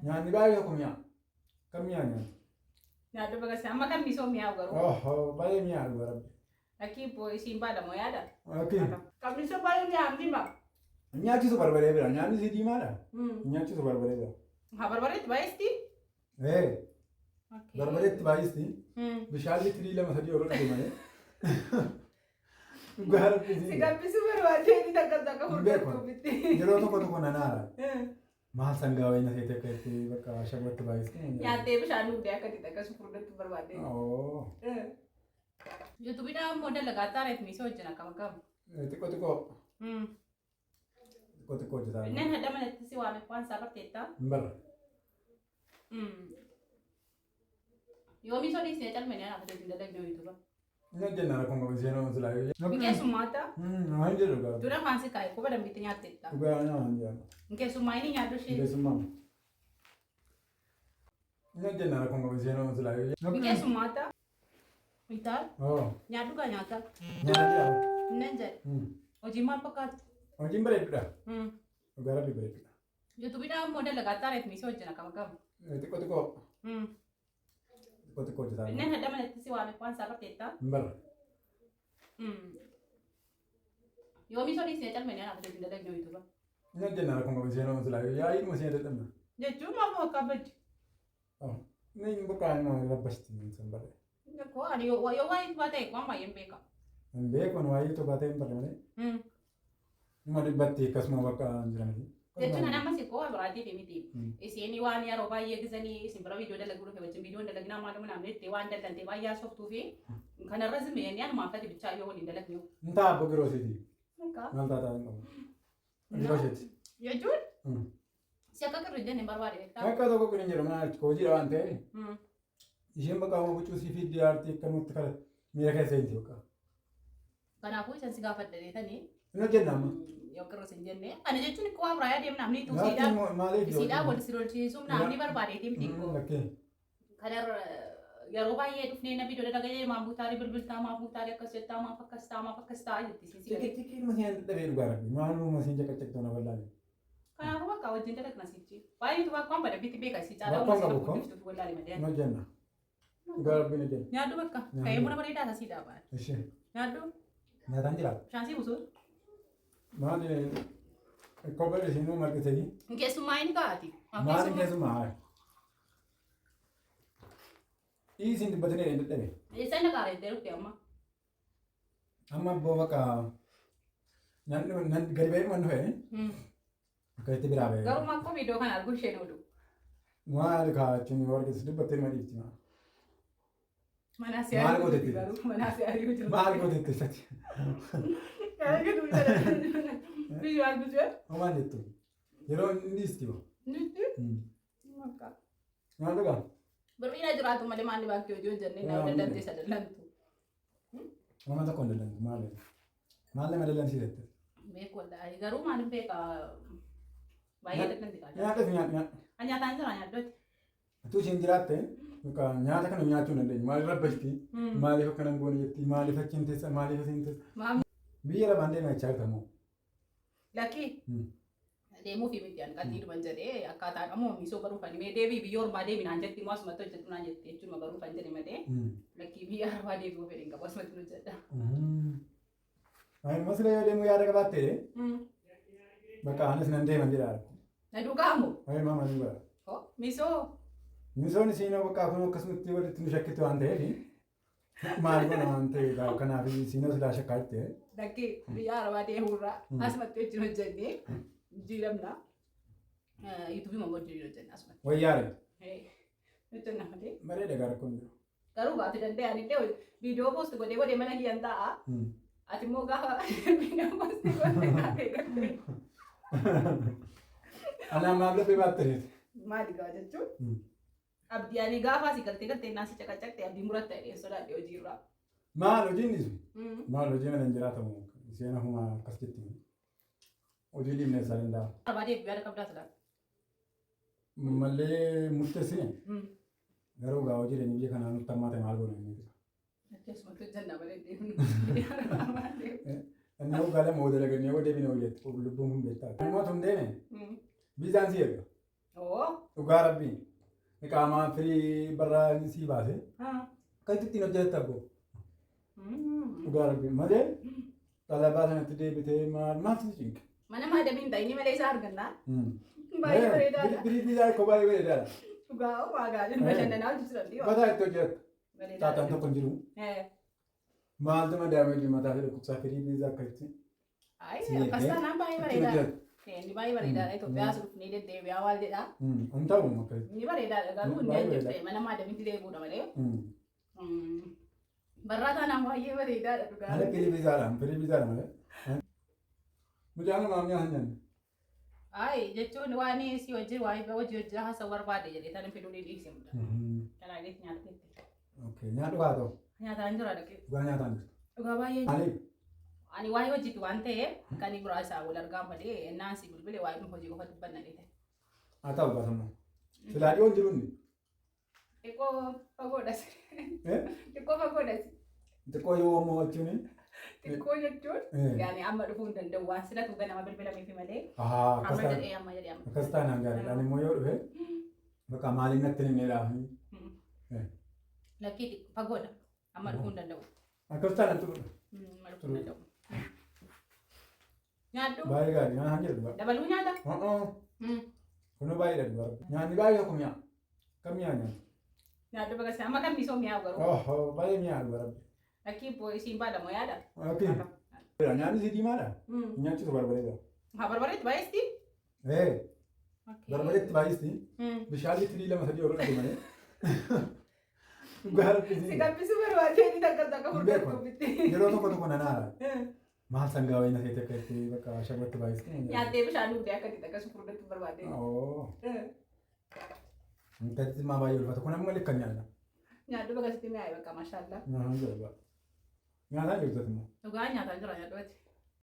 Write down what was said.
Nyaanni baay'ee tokko mi'aa. Kam mi'aa nyaata? Nyaata baga amma kan misoo mi'aawu garuu. Oh, baay'ee mi'aa dhugaa rabbi. Lakkii isiin baadhamoo yaada? Okay. Kan misoo baay'ee mi'aamti ma. Nyaachisu barbaree bira. Nyaanni si diimaadha. Nyaachisu barbaree bira. Haa barbareetti baay'isti? Barbareetti baay'isti. Bishaan litrii 2-3 yeroo dhugu malee. Dhugaa rabbi. Si gabbisuu barbaadee ni takka furdatuufitti. Yeroo tokko nanaara. Maal sangaa wayina seete akka itti bakka shabatti baay'isti. Nyaattee bishaan dhugdee akka itti takka furdatu barbaadee. Yuutuubiidhaan immoo dalagaa xaareet misoo hojjena akkam akkam. Xiqqoo. Xiqqoo hojjetaa. Inneen hadda manatti si waame waan isaa barteettaa? Hin barre. Yoo misoo dhiisnee calmanii anaaf hojjetu dalagnee yuutuuba. Inni hojjennaan akkuma seenaa silaa. Keessummaata? Waan jedhu gaa. Dura afaan si kaa'e quba dambiitti nyaatteetta. Dhugaa nyaata jedhama. Keessummaa inni nyaaddu ishee. Keessummaa. Inni hojjennaan akkuma seenaa silaa. Keessummaata? Itaal? Nyaaddu gaa nyaata? Nyaata. Inneen jedhe. Hojiin maal fakkaatu? Hojiin bareedduudha. Dhugaa rabbi bareedduudha. Yuutuubiidhaan immoo dalagaa xaareet misoo hojjena akkam akkam. Xiqqoo. Xiqqoo hojjetaa. Inneen hadda manatti si waame waan isaa barteettaa? Hin barre. Yoo misoo dhiisnee calmanii anaaf hojjetu dalagnee yuutuuba. Inni hojjennaan akkuma seenaa silaa. Yaa'ii dhuma seenaa dadhabna. Jechuun maal akka baddi? Inni bakka rabbasti hin barre. Koo ani yoo waa'ee itti baatee waan baay'een beeka. Hin beeku waa'ee itti baatee hin barre malee. Nama dhibbatti akkasuma bakka jiranitti. Jechuun amma si koo biraatiif miti. Isin waan yeroo baay'ee gisanii isin bira viidiyoo dalaguu dhufe wajjin viidiyoon dalagnaa maaluma naamne itti waan daldaltee baay'ee sooftuu fi kanarra zimeenii anuma akka dibichaa yoo waliin dalagnu. Ntaa abbo giroosiiti. Maal taataa hin qabu. Giroosiiti. Jechuun si akka qirri jenne barbaade. Akka tokko qirri hin jedhu mana hojiidha waan ta'e. Isheen bakka amma buccuu si fiddi aartii akka nutti kala miira keessa hin jiru qaba. Kanaafuu isin si gaafadha deetanii. Inni hojjenna amma. Yoo qirri hin jenne. Kana jechuun waa biraa yaadee namni tuusiidhaan wal si lolchiisuun namni barbaadeetii miti. Kanarra yeroo baay'ee dhufnee na viidiyoo dalagee maabuutaarii bilbiltaa maabuutaarii akkas jettaa maaf akkas ta'a jettisi. Xixiqqii masiin dhabee dhugaa rabbi maaluma masiin caqacaqtoo na bal'aa. Kanaafuu bakka wajjin dalagna sichi. Baay'ee tu bakka waan badabbiitti beeka si caalaa uummata tokko guddiftuuf wallaalee malee. Hojjenna. Dhugaa rabbi na jenna. Nyaaddu bakka ka'ee buna bareedaa tasii dhaabaa. Nyaaddu. Nyaataan jira. Shaansii busuun. Maali kophee isin marqitanii. Keessummaa inni kaa'ati. Maali keessummaa? Isin dubbatanii hin dadhabe. Isa inni kaa'ee deeruutti amma. Amma abboo bakka gadi ba'ee dhuman dhufe. Akka itti biraa ba'ee. Garuu akkuma viidiyoo kana arguu isheen oolu. Maali kaa'achuun warqis dubbattee ma dhiifti maa? Mana siyaasii garuu mana siyaasii jiru. Maali gootetti sati? Viidiyoo arguu jee? Homaan jettu. Yeroo inni dhiisti moo? Nitti? Makka. Maal dhugaa? Birbiina jiraatu malee maalli baakii hojii hojjennee nama daldaltee isa dallantu. Nama tokko hin dallantu maali? Maal nama dallansiisette? Beeku wallaahi garuu maaliif beeka baay'ee dallanti kaadha. Nyaata nyaata. Nyaataan jira nyaaddooti. Atuu isheen jiraatte nyaata kana nyaachuu hin dandeenye maaliif rabbashti? Maaliif akkana hin goone jetti? Maaliif achiin teessa? Maaliif asiin teessa? Biyya lafaan deemaa jechaa jirtamoo? Lakkii. Deemuu fi miti hanqatii dhuman jedhee akkaataan ammoo misoo garuu kan himee deebii biyya ormaa deeminaan jetti immoo asumatti hojjetu naan jetti jechuun garuu kan jedhe malee lakkii biyya arbaa deebi'uu fedhin qabu asumatti hojjedha. Masila yoo deemu yaada qabaattee bakka anis nan deeman jedhaa. Na dhugaamu. Maama ni bara. Misoo. Misoon siinoo bakka kun akkasumatti walitti nu shakkitu waan ta'eef maal goona waan ta'eef kanaaf siinoo silaa shakkaatte. Lakkii biyya arbaa deemuurraa asumatti wajjin hojjennee. Jiramna. Yuutuubii mammoo hojii hojjenna asumatti. Wayyaare. Hojjenna malee. Bareeda gaara kun jiru. Garuu baate danda'an illee viidiyoo poost godhee mana kiyyan ta'a. Ati immoo gaafa viidiyoo poost godhee kaafee galte. Anaan maal dhabee baattereeti? Maali gaa jechuun? Abdii ani gaafa asii galtee naasi caqacaqte abdii muratta jedhee sodaadhe hojiirraa. Maal hojiin dhiisu? Maal hojii mana hin jiraatamu? Isheen hafuma akkas jetti. Hojii dhiibnee isaa danda'a. Barbaadeef yaada qabdaa silaata. Mallee murteessine. Garuu gaa hojii deemee biyya kanaa nutti hammaate maal goone inni bisa. Keessumatti hojjannaa malee deemnu. Inni hoggaa lama hoo dalagannee hoo deemine hoo jettu lubbuun kun beektaa. Immoo tun deeme biizaan si erga. Dhugaa rabbii. Qaamaa firii barraa sii baase. Kan ittiin hojjettamu. Dhugaa rabbii malee xalabaa sanatti deebitee maal si cinqa. Mana maadamiin ta'e inni malee isaa argannaa. Baay'ee bareedaadha. Birii biraa koo baay'ee bareedaadha. Dhugaa waagaa jiru bashannanaa hojjetu. Bataa itti hojjeta. Taataan tokko hin jiru. Maaltu madaa'ame mataa fi dhukkubsaa firii biraa akka itti. Akkas taanaan baay'ee bareedaadha. Inni baay'ee bareedaadha. Itoophiyaa asuuf ni deddeebi'aa waal jedhaa. Hin ta'u makka. Inni bareedaadha garuu inni hojjete mana maadamiitti deebi'uudha malee. Barraa taanaan baay'ee bareedaadha dhugaa. Malee firii bizaadha malee. Mucaan maamii haa nyaanne. Jechuun waan si hojii hojii haasa'u barbaade jedhee tan fiduu ni dhiisimudha. Kanaa jechuun nyaata keessa. Nyaata dhugaa ta'u. Nyaataan jira dhaqee. Dhugaa nyaataan jira. Dhugaa baay'ee. Maaliif? Ani waa'ee hojiitu waan ta'eef kan biraa isaa wal argaan malee naansi bilbilee waa'ee hojii qofa dubbanna dheete. Haa ta'u baatamu. Silaa dhiyoon jiruunni. Xiqqoo fagoodhas. Xiqqoo fagoodhas. Xiqqoo yoo mo'achuuni. Xiqqoo jechuun yaani amma dhufuu hin danda'u waan silatu ganama bilbilameefi malee. Amma jedhee amma. Akkas taanaan gaariidhaan immoo yoo dhufe bakka maaliin natti hin dheeraa. Lakkii fagoodha amma dhufuu hin danda'u. Akkas taanaan turuudha. Amma dhufuu hin danda'u. Nyaaddu. Baay'ee gaarii nyaata jedhu. Dabaluu nyaata. Kun baay'ee dha. Nyaanni baay'ee tokko mi'a. Kam mi'a nyaata? Nyaaddu bakka amma kan miisoo mi'aawu garuu. Baay'ee mi'aawu garuu. Lakkii isiin baadamoo yaada. Nyaanni si diimaadha. Nyaachisu barbareedha. Haa barbareetti baay'eesti. Barbareetti baay'eesti. Bishaan litrii 2-3 yeroo dhugu malee. Si gabbisuu barbaadee ni takka furdatu. Yeroo tokko nanaara. Maal sangaa wayina seete akka itti bakka shabatti baay'eesti. Nyaattee bishaan dhugdee akka itti takka furdatu barbaadee. Intatti maa baay'ee ulfaata. Kun amma lekka nyaata. Nyaaddu bakka sitti mi'aayu bakka maashaallah. Nyaataa jirtu immoo. Dhugaa nyaataa jira nyaaddu ati.